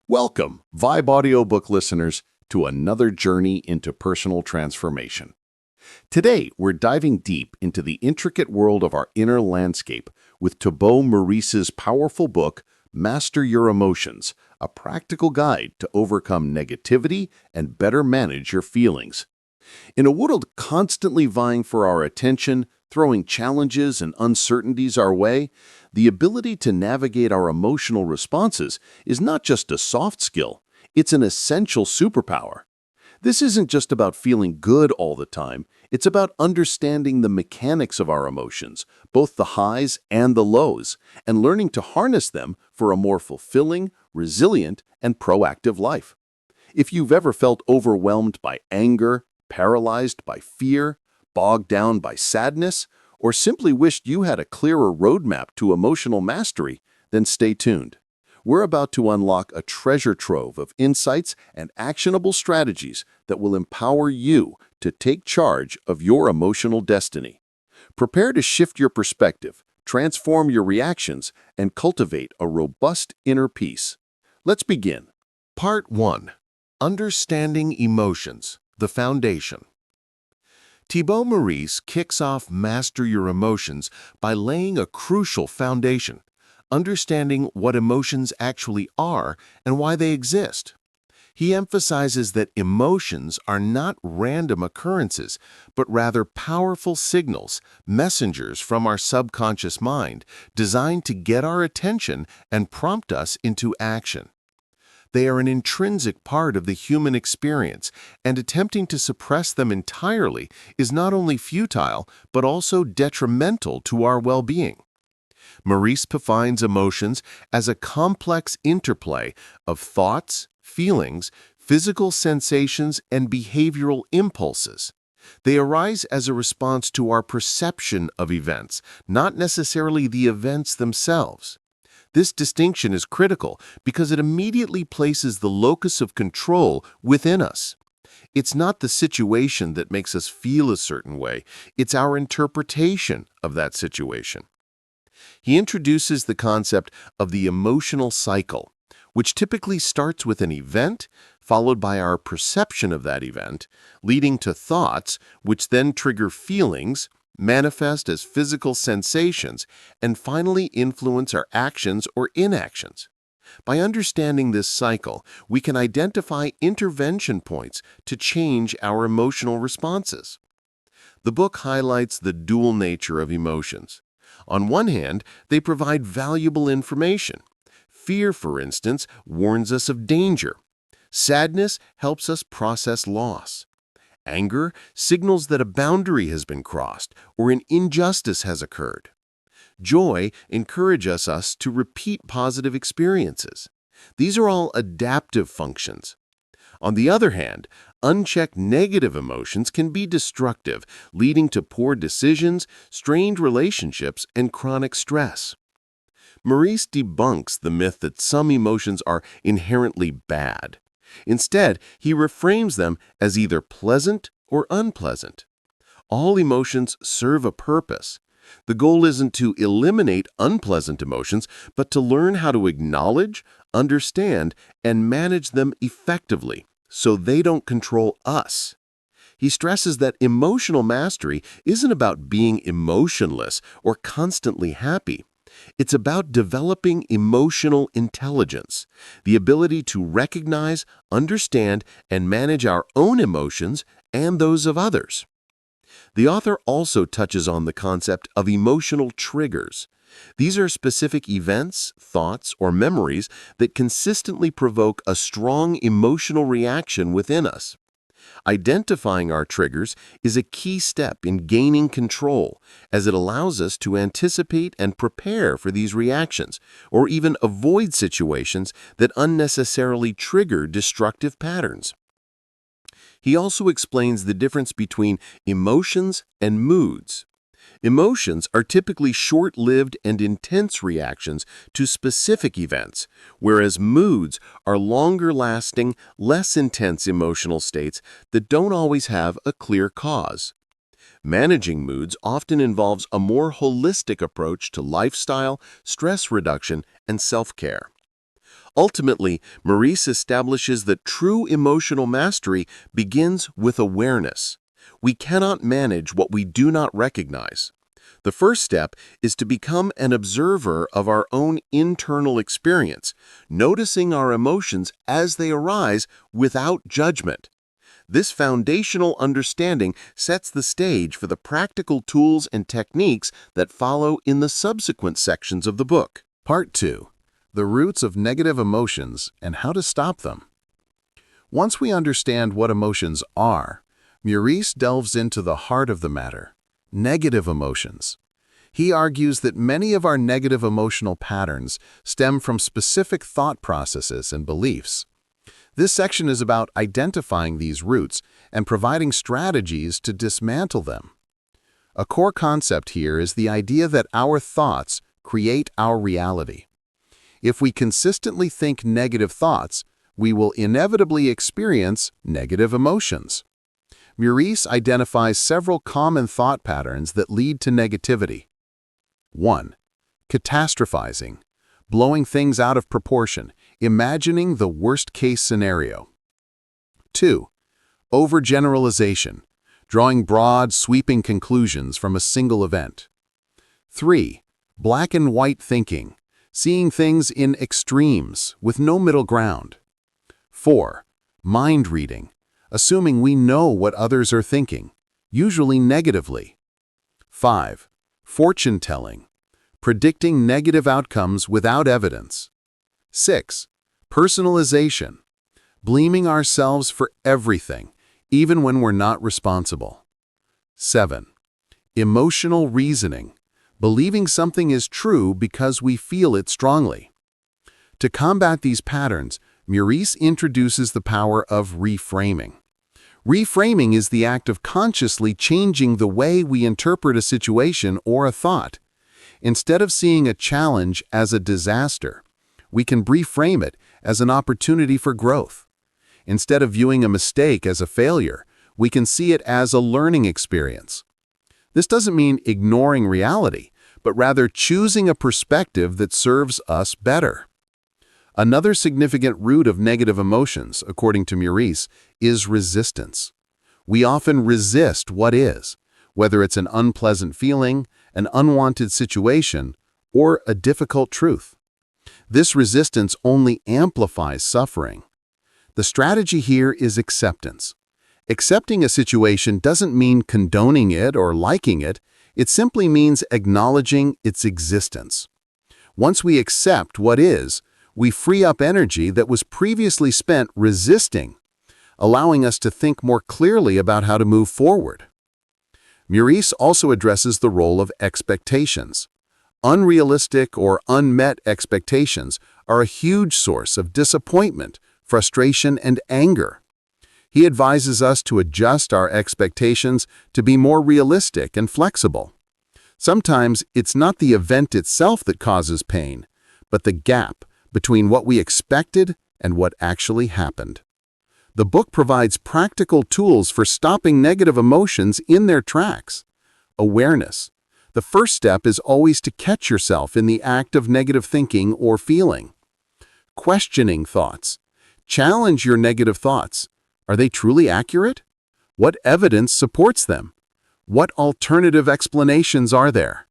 Welcome, VibeAudiobook listeners, to another journey into personal transformation. Today, we're diving deep into the intricate world of our inner landscape with Thibaut Meurisse's powerful book, Master Your Emotions, a practical guide to overcome negativity and better manage your feelings. In a world constantly vying for our attention, throwing challenges and uncertainties our way, the ability to navigate our emotional responses is not just a soft skill, it's an essential superpower. This isn't just about feeling good all the time, it's about understanding the mechanics of our emotions, both the highs and the lows, and learning to harness them for a more fulfilling, resilient, and proactive life. If you've ever felt overwhelmed by anger, paralyzed by fear, bogged down by sadness, or simply wished you had a clearer roadmap to emotional mastery, then stay tuned. We're about to unlock a treasure trove of insights and actionable strategies that will empower you to take charge of your emotional destiny. Prepare to shift your perspective, transform your reactions, and cultivate a robust inner peace. Let's begin. Part 1. Understanding Emotions, the Foundation. Thibaut Meurisse kicks off Master Your Emotions by laying a crucial foundation, understanding what emotions actually are and why they exist. He emphasizes that emotions are not random occurrences, but rather powerful signals, messengers from our subconscious mind, designed to get our attention and prompt us into action. They are an intrinsic part of the human experience, and attempting to suppress them entirely is not only futile, but also detrimental to our well-being. Meurisse defines emotions as a complex interplay of thoughts, feelings, physical sensations, and behavioral impulses. They arise as a response to our perception of events, not necessarily the events themselves. This distinction is critical because it immediately places the locus of control within us. It's not the situation that makes us feel a certain way, it's our interpretation of that situation. He introduces the concept of the emotional cycle, which typically starts with an event, followed by our perception of that event, leading to thoughts, which then trigger feelings, manifest as physical sensations, and finally influence our actions or inactions. By understanding this cycle, we can identify intervention points to change our emotional responses. The book highlights the dual nature of emotions. On one hand, they provide valuable information. Fear, for instance, warns us of danger. Sadness helps us process loss. Anger signals that a boundary has been crossed or an injustice has occurred. Joy encourages us to repeat positive experiences. These are all adaptive functions. On the other hand, unchecked negative emotions can be destructive, leading to poor decisions, strained relationships, and chronic stress. Meurisse debunks the myth that some emotions are inherently bad. Instead, he reframes them as either pleasant or unpleasant. All emotions serve a purpose. The goal isn't to eliminate unpleasant emotions, but to learn how to acknowledge, understand, and manage them effectively so they don't control us. He stresses that emotional mastery isn't about being emotionless or constantly happy. It's about developing emotional intelligence, the ability to recognize, understand, and manage our own emotions and those of others. The author also touches on the concept of emotional triggers. These are specific events, thoughts, or memories that consistently provoke a strong emotional reaction within us. Identifying our triggers is a key step in gaining control, as it allows us to anticipate and prepare for these reactions, or even avoid situations that unnecessarily trigger destructive patterns. He also explains the difference between emotions and moods. Emotions are typically short-lived and intense reactions to specific events, whereas moods are longer-lasting, less intense emotional states that don't always have a clear cause. Managing moods often involves a more holistic approach to lifestyle, stress reduction, and self-care. Ultimately, Meurisse establishes that true emotional mastery begins with awareness. We cannot manage what we do not recognize. The first step is to become an observer of our own internal experience, noticing our emotions as they arise without judgment. This foundational understanding sets the stage for the practical tools and techniques that follow in the subsequent sections of the book. Part 2. The roots of negative emotions and how to stop them. Once we understand what emotions are, Meurisse delves into the heart of the matter: negative emotions. He argues that many of our negative emotional patterns stem from specific thought processes and beliefs. This section is about identifying these roots and providing strategies to dismantle them. A core concept here is the idea that our thoughts create our reality. If we consistently think negative thoughts, we will inevitably experience negative emotions. Meurisse identifies several common thought patterns that lead to negativity. 1. Catastrophizing, blowing things out of proportion, imagining the worst-case scenario. 2. Overgeneralization, drawing broad, sweeping conclusions from a single event. 3. Black and white thinking, seeing things in extremes with no middle ground. 4. Mind reading, assuming we know what others are thinking, usually negatively. 5. Fortune telling, predicting negative outcomes without evidence. 6. Personalization, blaming ourselves for everything, even when we're not responsible. 7. Emotional reasoning, believing something is true because we feel it strongly. To combat these patterns, Meurisse introduces the power of reframing. Reframing is the act of consciously changing the way we interpret a situation or a thought. Instead of seeing a challenge as a disaster, we can reframe it as an opportunity for growth. Instead of viewing a mistake as a failure, we can see it as a learning experience. This doesn't mean ignoring reality, but rather choosing a perspective that serves us better. Another significant root of negative emotions, according to Meurisse, is resistance. We often resist what is, whether it's an unpleasant feeling, an unwanted situation, or a difficult truth. This resistance only amplifies suffering. The strategy here is acceptance. Accepting a situation doesn't mean condoning it or liking it. It simply means acknowledging its existence. Once we accept what is, we free up energy that was previously spent resisting, allowing us to think more clearly about how to move forward. Meurisse also addresses the role of expectations. Unrealistic or unmet expectations are a huge source of disappointment, frustration, and anger. He advises us to adjust our expectations to be more realistic and flexible. Sometimes it's not the event itself that causes pain, but the gap between what we expected and what actually happened. The book provides practical tools for stopping negative emotions in their tracks. Awareness. The first step is always to catch yourself in the act of negative thinking or feeling. Questioning thoughts. Challenge your negative thoughts. Are they truly accurate? What evidence supports them? What alternative explanations are there?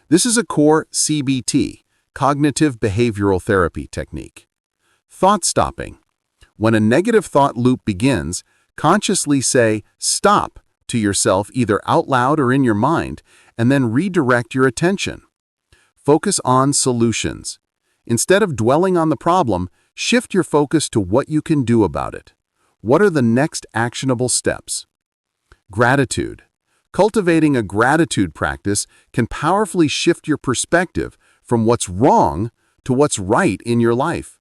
This is a core CBT, cognitive behavioral therapy technique. Thought stopping. When a negative thought loop begins, consciously say "stop" to yourself either out loud or in your mind, and then redirect your attention. Focus on solutions. Instead of dwelling on the problem, shift your focus to what you can do about it. What are the next actionable steps? Gratitude. Cultivating a gratitude practice can powerfully shift your perspective from what's wrong to what's right in your life.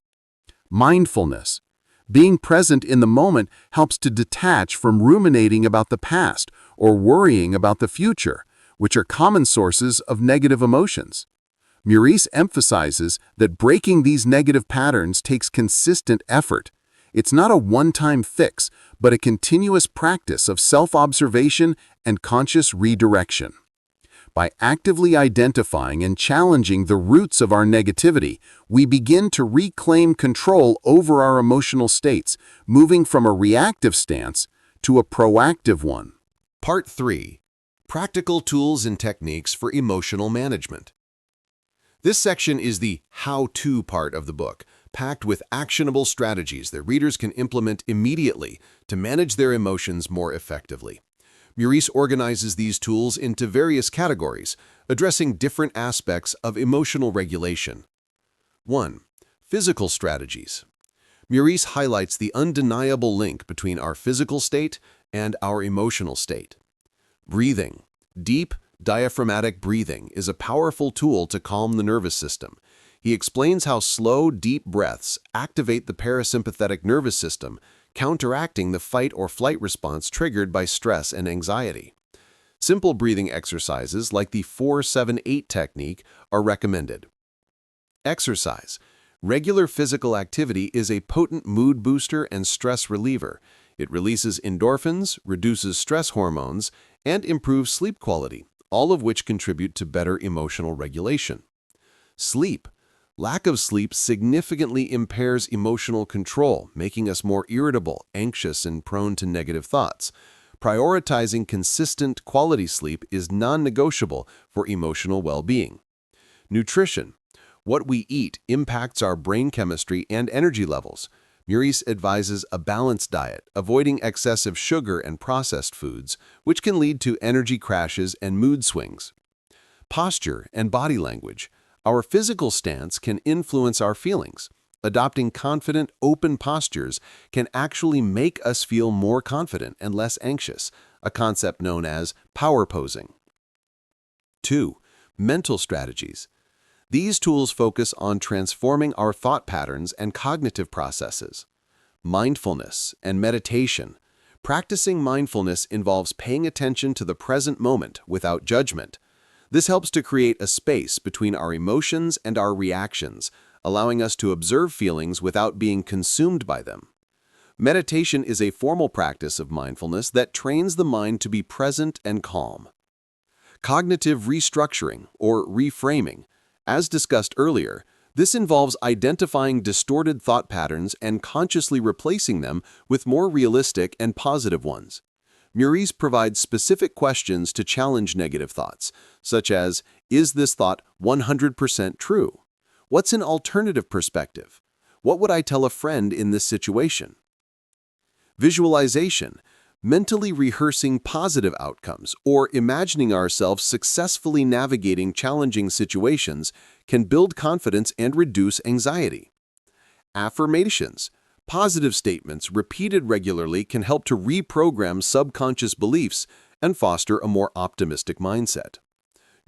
Mindfulness. Being present in the moment helps to detach from ruminating about the past or worrying about the future, which are common sources of negative emotions. Meurisse emphasizes that breaking these negative patterns takes consistent effort. It's not a one-time fix, but a continuous practice of self-observation and conscious redirection. By actively identifying and challenging the roots of our negativity, we begin to reclaim control over our emotional states, moving from a reactive stance to a proactive one. Part 3. Practical Tools and Techniques for Emotional Management. This section is the how-to part of the book, packed with actionable strategies that readers can implement immediately to manage their emotions more effectively. Meurisse organizes these tools into various categories, addressing different aspects of emotional regulation. 1. Physical strategies. Meurisse highlights the undeniable link between our physical state and our emotional state. Breathing. Deep, diaphragmatic breathing is a powerful tool to calm the nervous system. He explains how slow, deep breaths activate the parasympathetic nervous system, counteracting the fight or flight response triggered by stress and anxiety. Simple breathing exercises like the 4-7-8 technique are recommended. Exercise. Regular physical activity is a potent mood booster and stress reliever. It releases endorphins, reduces stress hormones, and improves sleep quality, all of which contribute to better emotional regulation. Sleep. Lack of sleep significantly impairs emotional control, making us more irritable, anxious, and prone to negative thoughts. Prioritizing consistent, quality sleep is non-negotiable for emotional well-being. Nutrition. What we eat impacts our brain chemistry and energy levels. Meurisse advises a balanced diet, avoiding excessive sugar and processed foods, which can lead to energy crashes and mood swings. Posture and body language. Our physical stance can influence our feelings. Adopting confident, open postures can actually make us feel more confident and less anxious, a concept known as power posing. 2. Mental strategies. These tools focus on transforming our thought patterns and cognitive processes. Mindfulness and meditation. Practicing mindfulness involves paying attention to the present moment without judgment. This helps to create a space between our emotions and our reactions, allowing us to observe feelings without being consumed by them. Meditation is a formal practice of mindfulness that trains the mind to be present and calm. Cognitive restructuring, or reframing. As discussed earlier, this involves identifying distorted thought patterns and consciously replacing them with more realistic and positive ones. Meurisse provides specific questions to challenge negative thoughts, such as, is this thought 100% true? What's an alternative perspective? What would I tell a friend in this situation? Visualization. Mentally rehearsing positive outcomes or imagining ourselves successfully navigating challenging situations can build confidence and reduce anxiety. Affirmations. Positive statements repeated regularly can help to reprogram subconscious beliefs and foster a more optimistic mindset.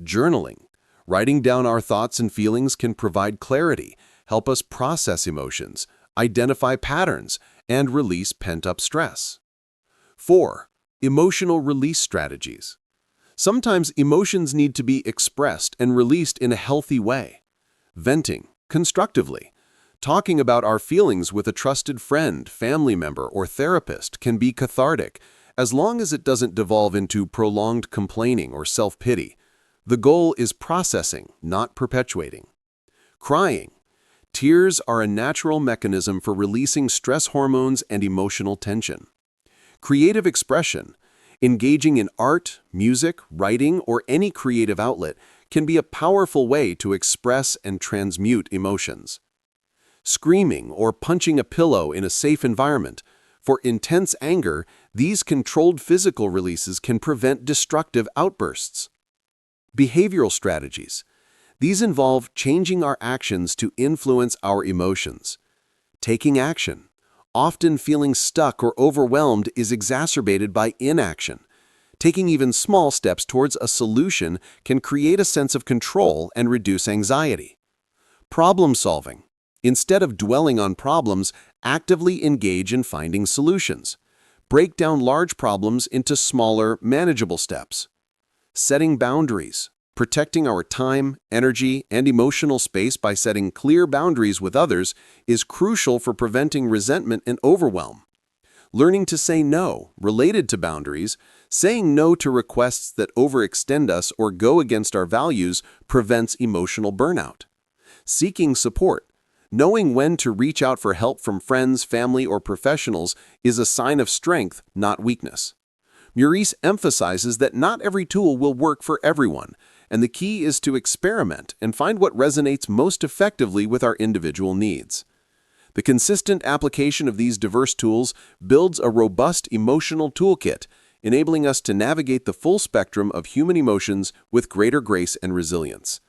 Journaling. Writing down our thoughts and feelings can provide clarity, help us process emotions, identify patterns, and release pent-up stress. 4. Emotional release strategies. Sometimes emotions need to be expressed and released in a healthy way. Venting, constructively. Talking about our feelings with a trusted friend, family member, or therapist can be cathartic, as long as it doesn't devolve into prolonged complaining or self-pity. The goal is processing, not perpetuating. Crying. Tears are a natural mechanism for releasing stress hormones and emotional tension. Creative expression. Engaging in art, music, writing, or any creative outlet can be a powerful way to express and transmute emotions. Screaming or punching a pillow in a safe environment. For intense anger, these controlled physical releases can prevent destructive outbursts. Behavioral strategies. These involve changing our actions to influence our emotions. Taking action. Often feeling stuck or overwhelmed is exacerbated by inaction. Taking even small steps towards a solution can create a sense of control and reduce anxiety. Problem solving. Instead of dwelling on problems, actively engage in finding solutions. Break down large problems into smaller, manageable steps. Setting boundaries. Protecting our time, energy, and emotional space by setting clear boundaries with others is crucial for preventing resentment and overwhelm. Learning to say no, related to boundaries, saying no to requests that overextend us or go against our values prevents emotional burnout. Seeking support, knowing when to reach out for help from friends, family, or professionals is a sign of strength, not weakness. Meurisse emphasizes that not every tool will work for everyone, and the key is to experiment and find what resonates most effectively with our individual needs. The consistent application of these diverse tools builds a robust emotional toolkit, enabling us to navigate the full spectrum of human emotions with greater grace and resilience.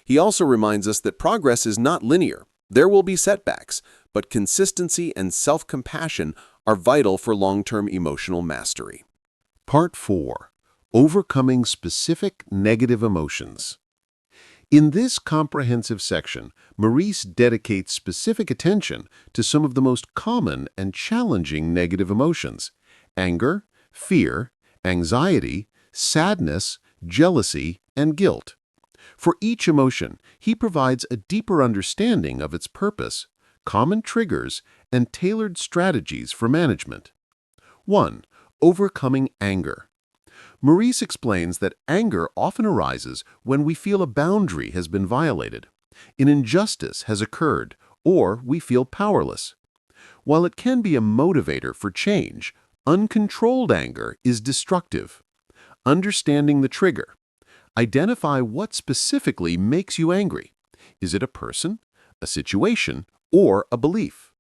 He also reminds us that progress is not linear. There will be setbacks, but consistency and self-compassion are vital for long-term emotional mastery. Part 4. Overcoming specific negative emotions. In this comprehensive section, Meurisse dedicates specific attention to some of the most common and challenging negative emotions: anger, fear, anxiety, sadness, jealousy, and guilt. For each emotion, he provides a deeper understanding of its purpose, common triggers, and tailored strategies for management. 1. Overcoming anger. Meurisse explains that anger often arises when we feel a boundary has been violated, an injustice has occurred, or we feel powerless. While it can be a motivator for change, uncontrolled anger is destructive. Understanding the trigger. Identify what specifically makes you angry. Is it a person, a situation, or a belief?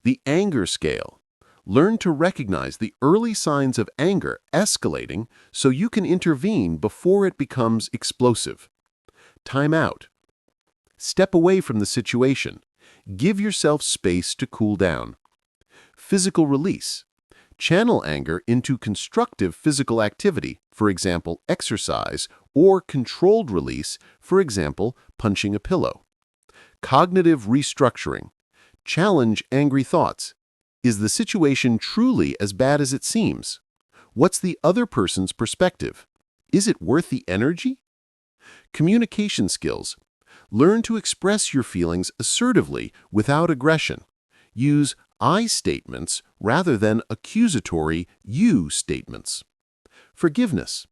The anger scale. Learn to recognize the early signs of anger escalating so you can intervene before it becomes explosive. Time out. Step away from the situation. Give yourself space to cool down. Physical release. Channel anger into constructive physical activity, for example, exercise, or controlled release, for example, punching a pillow. Cognitive restructuring. Challenge angry thoughts. Is the situation truly as bad as it seems? What's the other person's perspective? Is it worth the energy? Communication skills. Learn to express your feelings assertively without aggression. Use I statements rather than accusatory you statements. Forgiveness.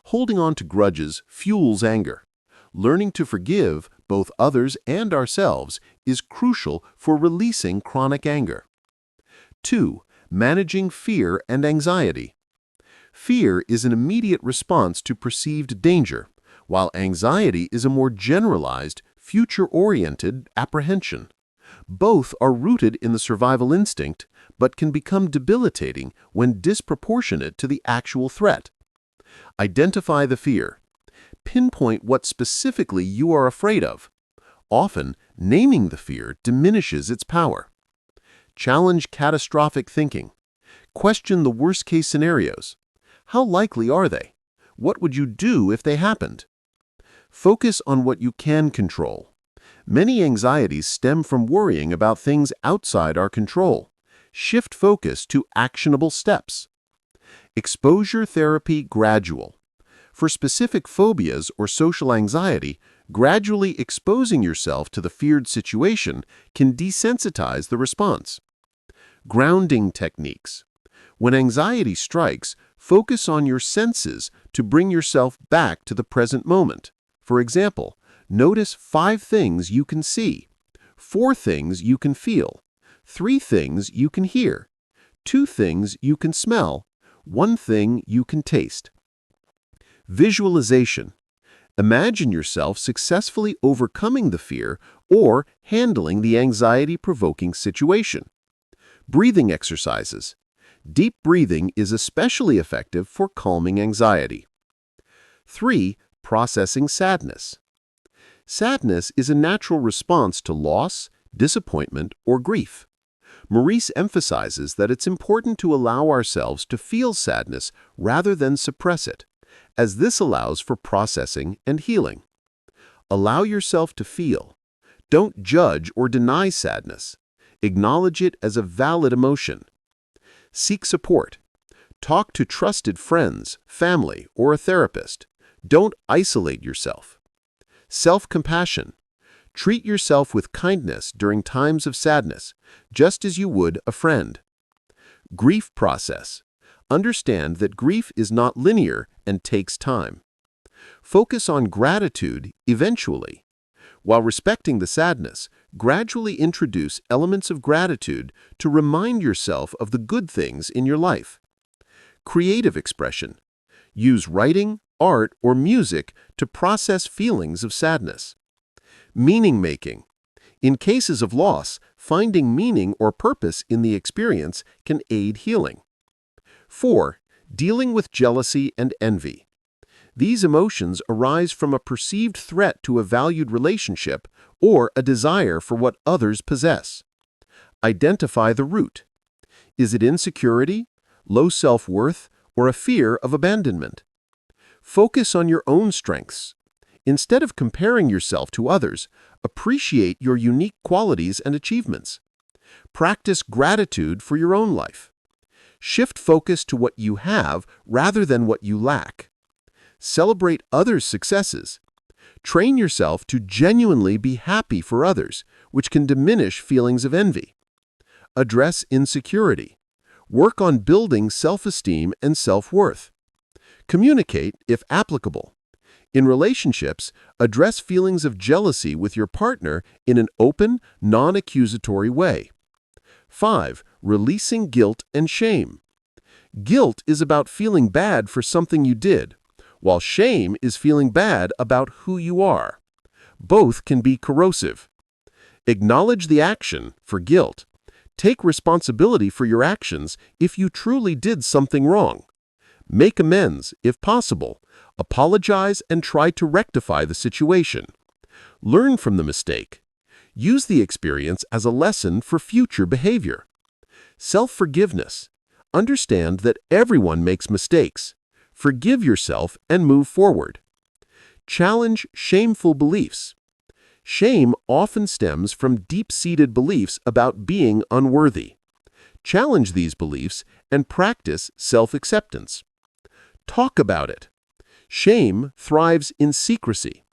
Holding on to grudges fuels anger. Learning to forgive both others and ourselves is crucial for releasing chronic anger. 2. Managing fear and anxiety. Fear is an immediate response to perceived danger, while anxiety is a more generalized, future-oriented apprehension. Both are rooted in the survival instinct, but can become debilitating when disproportionate to the actual threat. Identify the fear. Pinpoint what specifically you are afraid of. Often, naming the fear diminishes its power. Challenge catastrophic thinking. Question the worst-case scenarios. How likely are they? What would you do if they happened? Focus on what you can control. Many anxieties stem from worrying about things outside our control. Shift focus to actionable steps. Exposure therapy gradual. For specific phobias or social anxiety, gradually exposing yourself to the feared situation can desensitize the response. Grounding techniques. When anxiety strikes, focus on your senses to bring yourself back to the present moment. For example, notice 5 things you can see, 4 things you can feel, 3 things you can hear, 2 things you can smell, 1 thing you can taste. Visualization. Imagine yourself successfully overcoming the fear or handling the anxiety-provoking situation. Breathing exercises. Deep breathing is especially effective for calming anxiety. 3. Processing sadness. Sadness is a natural response to loss, disappointment, or grief. Meurisse emphasizes that it's important to allow ourselves to feel sadness rather than suppress it, as this allows for processing and healing. Allow yourself to feel. Don't judge or deny sadness. Acknowledge it as a valid emotion. Seek support. Talk to trusted friends, family, or a therapist. Don't isolate yourself. Self-compassion. Treat yourself with kindness during times of sadness, just as you would a friend. Grief process. Understand that grief is not linear and takes time. Focus on gratitude eventually. While respecting the sadness, gradually introduce elements of gratitude to remind yourself of the good things in your life. Creative expression. Use writing, art, or music to process feelings of sadness. Meaning-making. In cases of loss, finding meaning or purpose in the experience can aid healing. 4. Dealing with jealousy and envy. These emotions arise from a perceived threat to a valued relationship or a desire for what others possess. Identify the root. Is it insecurity, low self-worth, or a fear of abandonment? Focus on your own strengths. Instead of comparing yourself to others, appreciate your unique qualities and achievements. Practice gratitude for your own life. Shift focus to what you have rather than what you lack. Celebrate others' successes. Train yourself to genuinely be happy for others, which can diminish feelings of envy. Address insecurity. Work on building self-esteem and self-worth. Communicate if applicable. In relationships, address feelings of jealousy with your partner in an open, non-accusatory way. 5. Releasing guilt and shame. Guilt is about feeling bad for something you did, while shame is feeling bad about who you are. Both can be corrosive. Acknowledge the action for guilt. Take responsibility for your actions if you truly did something wrong. Make amends if possible. Apologize and try to rectify the situation. Learn from the mistake. Use the experience as a lesson for future behavior. Self-forgiveness. Understand that everyone makes mistakes. Forgive yourself and move forward. Challenge shameful beliefs. Shame often stems from deep-seated beliefs about being unworthy. Challenge these beliefs and practice self-acceptance. Talk about it. Shame thrives in secrecy.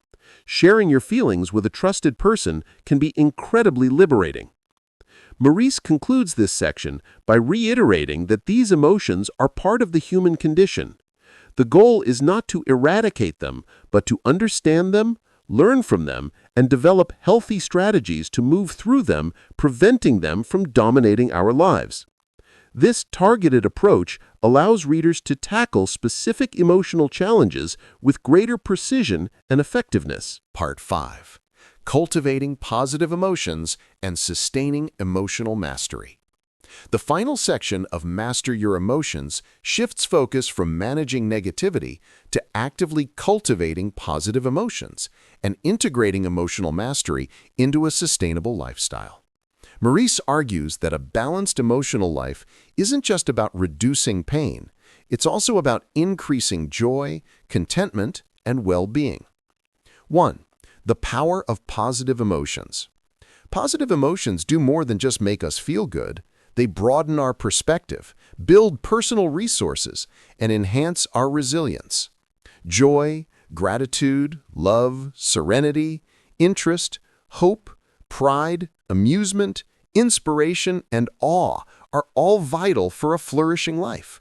Sharing your feelings with a trusted person can be incredibly liberating. Meurisse concludes this section by reiterating that these emotions are part of the human condition. The goal is not to eradicate them, but to understand them, learn from them, and develop healthy strategies to move through them, preventing them from dominating our lives. This targeted approach allows readers to tackle specific emotional challenges with greater precision and effectiveness. Part 5. Cultivating positive emotions and sustaining emotional mastery. The final section of Master Your Emotions shifts focus from managing negativity to actively cultivating positive emotions and integrating emotional mastery into a sustainable lifestyle. Meurisse argues that a balanced emotional life isn't just about reducing pain, it's also about increasing joy, contentment, and well-being. 1. The power of positive emotions. Positive emotions do more than just make us feel good. They broaden our perspective, build personal resources, and enhance our resilience. Joy, gratitude, love, serenity, interest, hope, pride, amusement, inspiration, and awe are all vital for a flourishing life.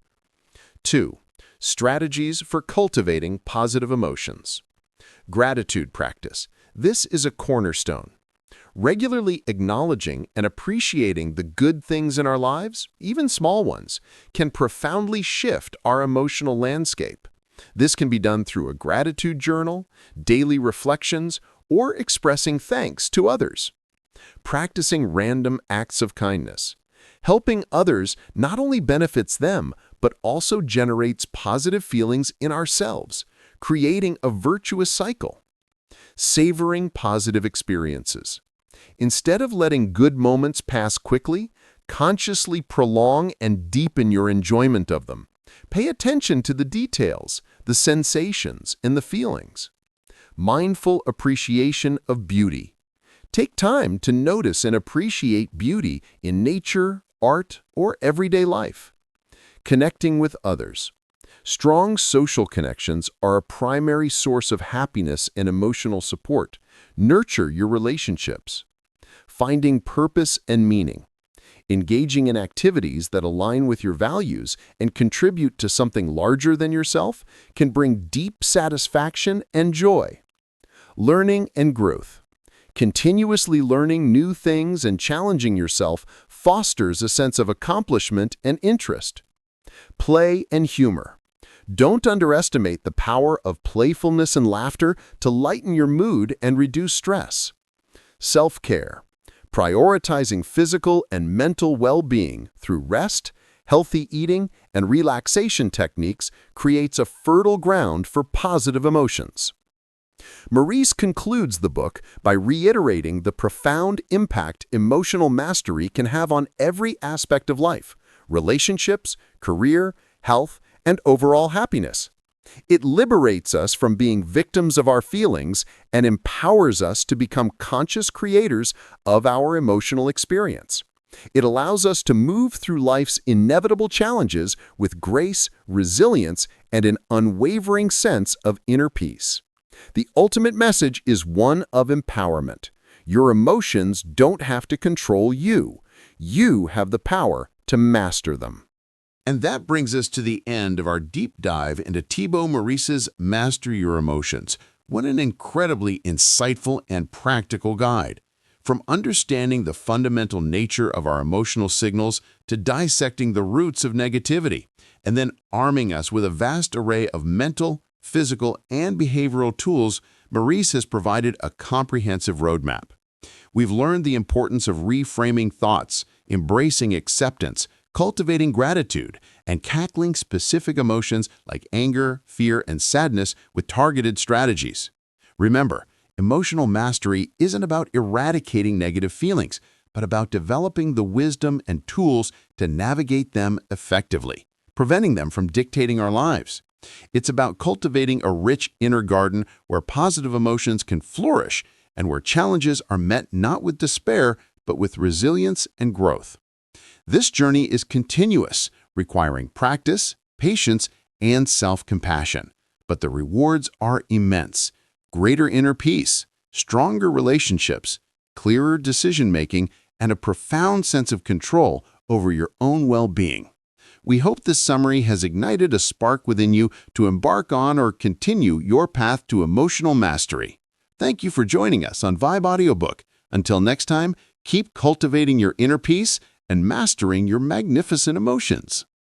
2. Strategies for cultivating positive emotions. Gratitude practice. This is a cornerstone. Regularly acknowledging and appreciating the good things in our lives, even small ones, can profoundly shift our emotional landscape. This can be done through a gratitude journal, daily reflections, or expressing thanks to others. Practicing random acts of kindness. Helping others not only benefits them, but also generates positive feelings in ourselves, creating a virtuous cycle. Savoring positive experiences. Instead of letting good moments pass quickly, consciously prolong and deepen your enjoyment of them. Pay attention to the details, the sensations, and the feelings. Mindful appreciation of beauty. Take time to notice and appreciate beauty in nature, art, or everyday life. Connecting with others. Strong social connections are a primary source of happiness and emotional support. Nurture your relationships. Finding purpose and meaning. Engaging in activities that align with your values and contribute to something larger than yourself can bring deep satisfaction and joy. Learning and growth. Continuously learning new things and challenging yourself fosters a sense of accomplishment and interest. Play and humor. Don't underestimate the power of playfulness and laughter to lighten your mood and reduce stress. Self-care. Prioritizing physical and mental well-being through rest, healthy eating, and relaxation techniques creates a fertile ground for positive emotions. Meurisse concludes the book by reiterating the profound impact emotional mastery can have on every aspect of life: relationships, career, health, and overall happiness. It liberates us from being victims of our feelings and empowers us to become conscious creators of our emotional experience. It allows us to move through life's inevitable challenges with grace, resilience, and an unwavering sense of inner peace. The ultimate message is one of empowerment. Your emotions don't have to control you. You have the power to master them. And that brings us to the end of our deep dive into Thibaut Meurisse's Master Your Emotions. What an incredibly insightful and practical guide. From understanding the fundamental nature of our emotional signals to dissecting the roots of negativity, and then arming us with a vast array of mental, physical, and behavioral tools, Meurisse has provided a comprehensive roadmap. We've learned the importance of reframing thoughts, embracing acceptance, cultivating gratitude, and tackling specific emotions like anger, fear, and sadness with targeted strategies. Remember, emotional mastery isn't about eradicating negative feelings, but about developing the wisdom and tools to navigate them effectively, preventing them from dictating our lives. It's about cultivating a rich inner garden where positive emotions can flourish and where challenges are met not with despair, but with resilience and growth. This journey is continuous, requiring practice, patience, and self-compassion. But the rewards are immense: greater inner peace, stronger relationships, clearer decision-making, and a profound sense of control over your own well-being. We hope this summary has ignited a spark within you to embark on or continue your path to emotional mastery. Thank you for joining us on VibeAudiobook. Until next time, keep cultivating your inner peace and mastering your magnificent emotions.